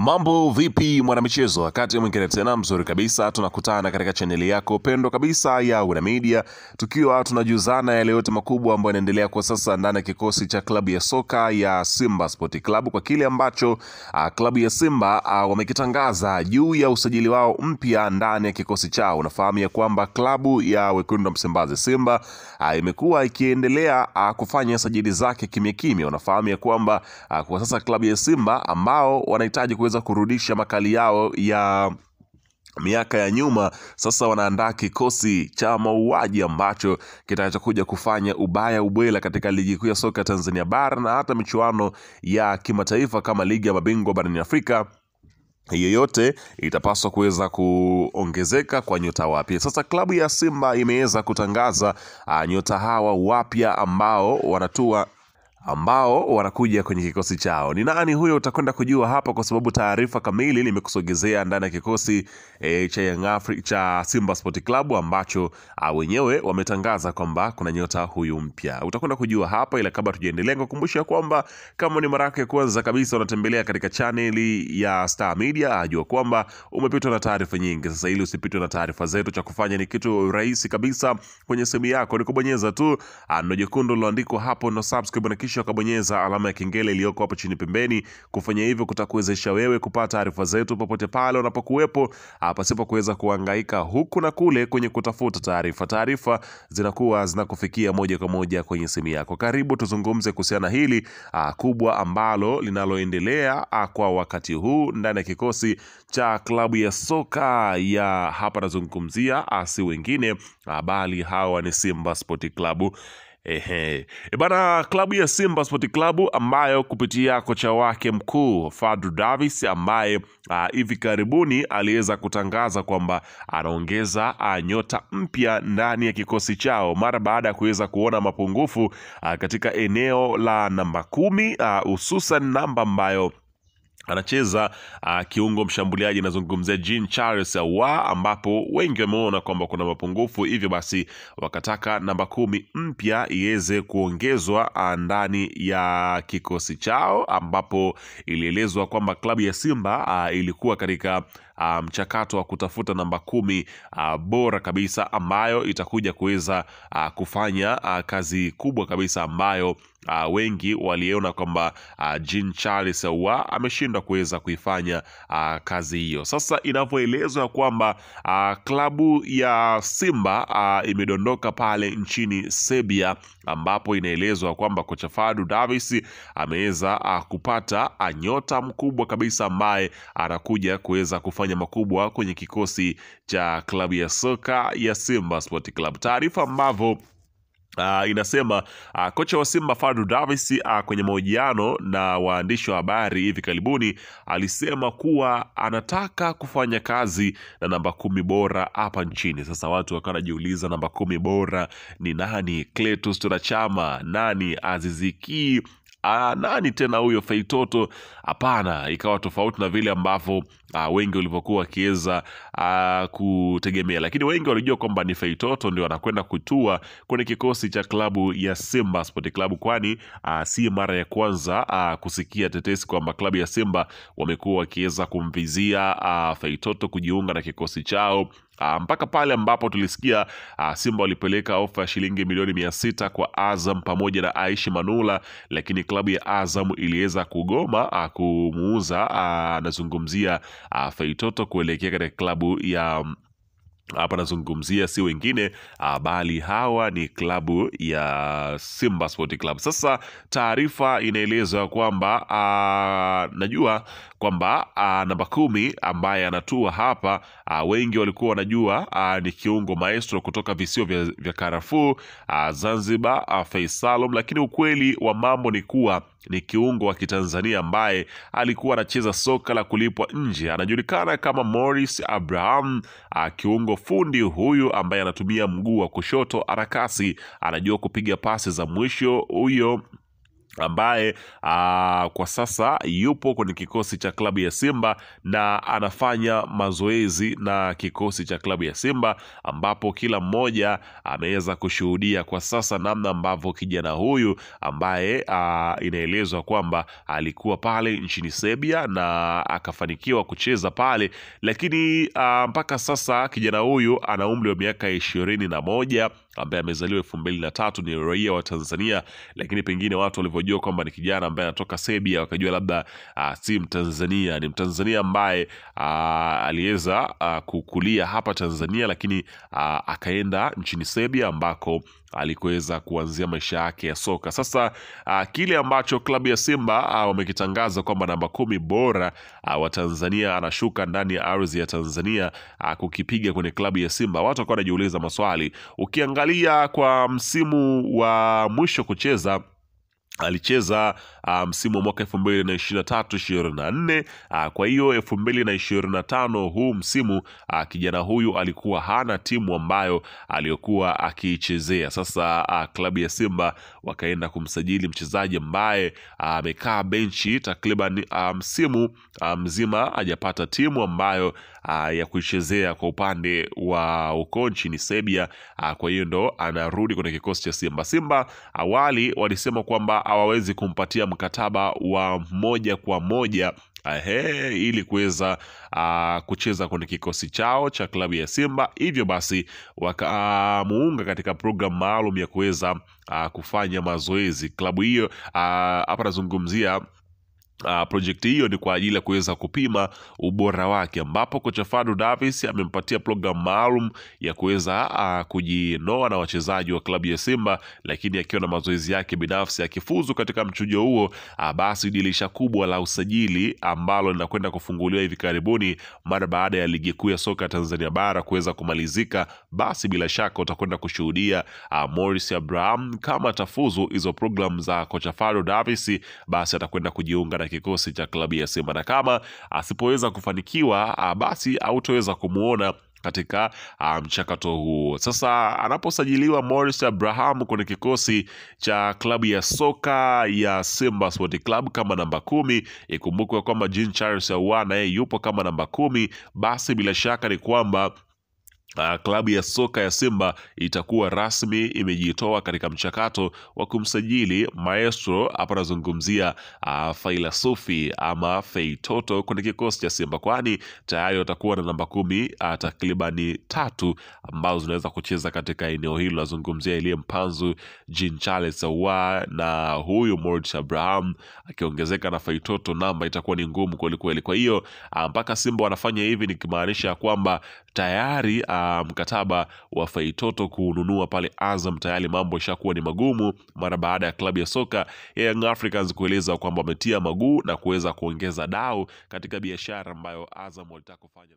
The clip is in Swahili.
Mambo vipi mwanamichezo, wakati mwingine tena mzuri kabisa tunakutana katika chaneli yako pendo kabisa ya Una Media, tukiwa tunajuzana yale yote makubwa ambayo yanaendelea kwa sasa ndani ya kikosi cha klabu ya soka ya Simba Sport Club, kwa kile ambacho klabu ya Simba wamekitangaza juu ya usajili wao mpya ndani ya kikosi chao. Unafahamu ya kwamba klabu ya Wekundu wa Msimbazi Simba imekuwa ikiendelea kufanya sajili zake kimya kimya. Unafahamu ya kwamba kwa sasa klabu ya Simba ambao wanahitaji kuweza kurudisha makali yao ya miaka ya nyuma, sasa wanaandaa kikosi cha mauaji ambacho kitachokuja kufanya ubaya ubwela katika ligi kuu ya soka Tanzania bara na hata michuano ya kimataifa kama ligi ya mabingwa barani Afrika. Hiyo yote itapaswa kuweza kuongezeka kwa nyota wapya. Sasa klabu ya Simba imeweza kutangaza nyota hawa wapya ambao wanakuja kwenye kikosi chao. Ni nani huyo? Utakwenda kujua hapa, kwa sababu taarifa kamili nimekusogezea ndani ya kikosi cha Simba Sport Club ambacho wenyewe wametangaza kwamba kuna nyota huyu mpya. Utakwenda kujua hapa, ila kabla tujaendelea kukumbusha kwamba kama ni mara yako ya kwanza kabisa unatembelea katika chaneli ya Star Media, ajua kwamba umepitwa na taarifa nyingi. Sasa ili usipitwe na taarifa zetu, cha kufanya ni kitu rahisi kabisa. Kwenye simu yako ni kubonyeza tu neno jekundu lililoandikwa hapo no subscribe, na kisha ukabonyeza alama ya kengele iliyoko hapo chini pembeni. Kufanya hivyo kutakuwezesha wewe kupata taarifa zetu popote pale unapokuwepo, pasipo kuweza kuhangaika huku na kule kwenye kutafuta taarifa. Taarifa zinakuwa zinakufikia moja kwa moja kwenye simu yako. Karibu tuzungumze kuhusiana hili kubwa ambalo linaloendelea kwa wakati huu ndani ya kikosi cha klabu ya soka ya hapa, nazungumzia si wengine bali hawa ni Simba Sport Club. Bana, klabu ya Simba Sport Club ambayo kupitia kocha wake mkuu Fadlu Davis, ambaye hivi karibuni aliweza kutangaza kwamba anaongeza nyota mpya ndani ya kikosi chao mara baada ya kuweza kuona mapungufu katika eneo la namba 10, hususan namba ambayo anacheza kiungo mshambuliaji, nazungumzia Jean Charles Ahoua, ambapo wengi wameona kwamba kuna mapungufu, hivyo basi wakataka namba 10 mpya iweze kuongezwa ndani ya kikosi chao, ambapo ilielezwa kwamba klabu ya Simba ilikuwa katika mchakato wa kutafuta namba 10 bora kabisa, ambayo itakuja kuweza kufanya kazi kubwa kabisa ambayo wengi waliona kwamba Jean Charles Ahoua ameshindwa kuweza kuifanya kazi hiyo. Sasa inavyoelezwa kwamba klabu ya Simba imedondoka pale nchini Serbia, ambapo inaelezwa kwamba kocha Fadlu Davis ameweza kupata nyota mkubwa kabisa ambaye anakuja kuweza kufanya makubwa kwenye kikosi cha klabu ya soka ya Simba Sport Club. Taarifa ambavyo inasema kocha wa Simba Fadlu Davis kwenye mahojiano na waandishi wa habari hivi karibuni alisema kuwa anataka kufanya kazi na namba 10 bora hapa nchini. Sasa watu wakawa wanajiuliza namba 10 bora ni nani? Clatous Chama? Nani? Aziz Ki? Nani tena huyo Feitoto? Hapana, ikawa tofauti na vile ambavyo wengi walivyokuwa wakiweza kutegemea, lakini wengi walijua kwamba ni Feitoto ndio anakwenda kutua kwenye kikosi cha klabu ya Simba Sport Club, kwani si mara ya kwanza kusikia tetesi kwamba klabu ya Simba wamekuwa wakiweza kumvizia Feitoto kujiunga na kikosi chao, mpaka pale ambapo tulisikia Simba walipeleka ofa ya shilingi milioni 600 kwa Azam pamoja na Aishi Manula, lakini klabu ya Azam iliweza kugoma kumuuza, nazungumzia Feitoto, kuelekea katika klabu ya hapa nazungumzia si wengine bali hawa ni klabu ya Simba Sport Club. Sasa taarifa inaeleza kwamba najua kwamba namba 10 ambaye anatua hapa, wengi walikuwa wanajua ni kiungo maestro kutoka visiwa vya Karafuu Zanzibar, Faisalum, lakini ukweli wa mambo ni kuwa ni kiungo wa Kitanzania ambaye alikuwa anacheza soka la kulipwa nje. Anajulikana kama Morris Abraham, kiungo fundi huyu ambaye anatumia mguu wa kushoto, harakasi, anajua kupiga pasi za mwisho. Huyo ambaye kwa sasa yupo kwenye kikosi cha klabu ya Simba na anafanya mazoezi na kikosi cha klabu ya Simba, ambapo kila mmoja ameweza kushuhudia kwa sasa namna ambavyo kijana huyu ambaye inaelezwa kwamba alikuwa pale nchini Serbia na akafanikiwa kucheza pale, lakini mpaka sasa kijana huyu ana umri wa miaka 21 ambaye amezaliwa 2003, ni raia wa Tanzania, lakini pengine watu walivyojua kwamba ni kijana ambaye anatoka Serbia wakajua labda si Mtanzania. Ni Mtanzania ambaye aliweza kukulia hapa Tanzania, lakini akaenda nchini Serbia ambako alikuweza kuanzia maisha yake ya soka. Sasa kile ambacho klabu ya Simba wamekitangaza kwamba namba 10 bora wa Tanzania anashuka ndani ya ardhi ya Tanzania kukipiga kwenye klabu ya Simba, watu wakawa wanajiuliza maswali. Ukiangalia kwa msimu wa mwisho kucheza, alicheza msimu wa mwaka 2023-24. Kwa hiyo 2025 huu msimu kijana huyu alikuwa hana timu ambayo aliyokuwa akiichezea. Sasa klabu ya Simba wakaenda kumsajili mchezaji ambaye amekaa benchi takriban msimu mzima hajapata timu ambayo ya kuichezea kwa upande wa uko nchini Serbia. Kwa hiyo ndo anarudi kwenye kikosi cha Simba. Simba awali walisema kwamba hawawezi kumpatia mkataba wa moja kwa moja ili kuweza kucheza kwenye kikosi chao cha klabu ya Simba. Hivyo basi wakamuunga katika program maalum ya kuweza kufanya mazoezi. Klabu hiyo hapa nazungumzia projekti hiyo ni kwa ajili ya kuweza kupima ubora wake, ambapo kocha Fadlu Davis amempatia program maalum ya kuweza kujinoa na wachezaji wa klabu ya Simba, lakini akiwa na mazoezi yake binafsi. Akifuzu katika mchujo huo, basi dirisha kubwa la usajili ambalo linakwenda kufunguliwa hivi karibuni mara baada ya ligi kuu ya soka Tanzania bara kuweza kumalizika, basi bila shaka utakwenda kushuhudia Morris Abraham kama atafuzu hizo program za kocha Fadlu Davis, basi atakwenda kujiunga na kikosi cha klabu ya Simba, na kama asipoweza kufanikiwa basi hautaweza kumuona katika mchakato huo. Sasa anaposajiliwa Morris Abraham kwenye kikosi cha klabu ya soka ya Simba Sport Club kama namba 10, ikumbukwe kwamba Jean Charles Ahoua naye yupo kama namba 10, basi bila shaka ni kwamba klabu ya soka ya Simba itakuwa rasmi imejitoa katika mchakato wa kumsajili maestro. Hapa nazungumzia Failasufi ama Feitoto kwenye kikosi cha Simba, kwani tayari watakuwa na namba 10 takribani 3 ambazo zinaweza kucheza katika eneo hilo. Nazungumzia Elie Mpanzu, Jean Charles Ahoua na huyu Morris Abraham, akiongezeka na Feitoto, namba itakuwa ni ngumu kweli kweli. Kwa hiyo mpaka Simba wanafanya hivi nikimaanisha kwamba tayari mkataba wa Feitoto kununua pale Azam tayari mambo yashakuwa ni magumu, mara baada ya klabu ya soka ya Young Africans kueleza kwamba wametia maguu na kuweza kuongeza dau katika biashara ambayo Azam walitaka kufanya.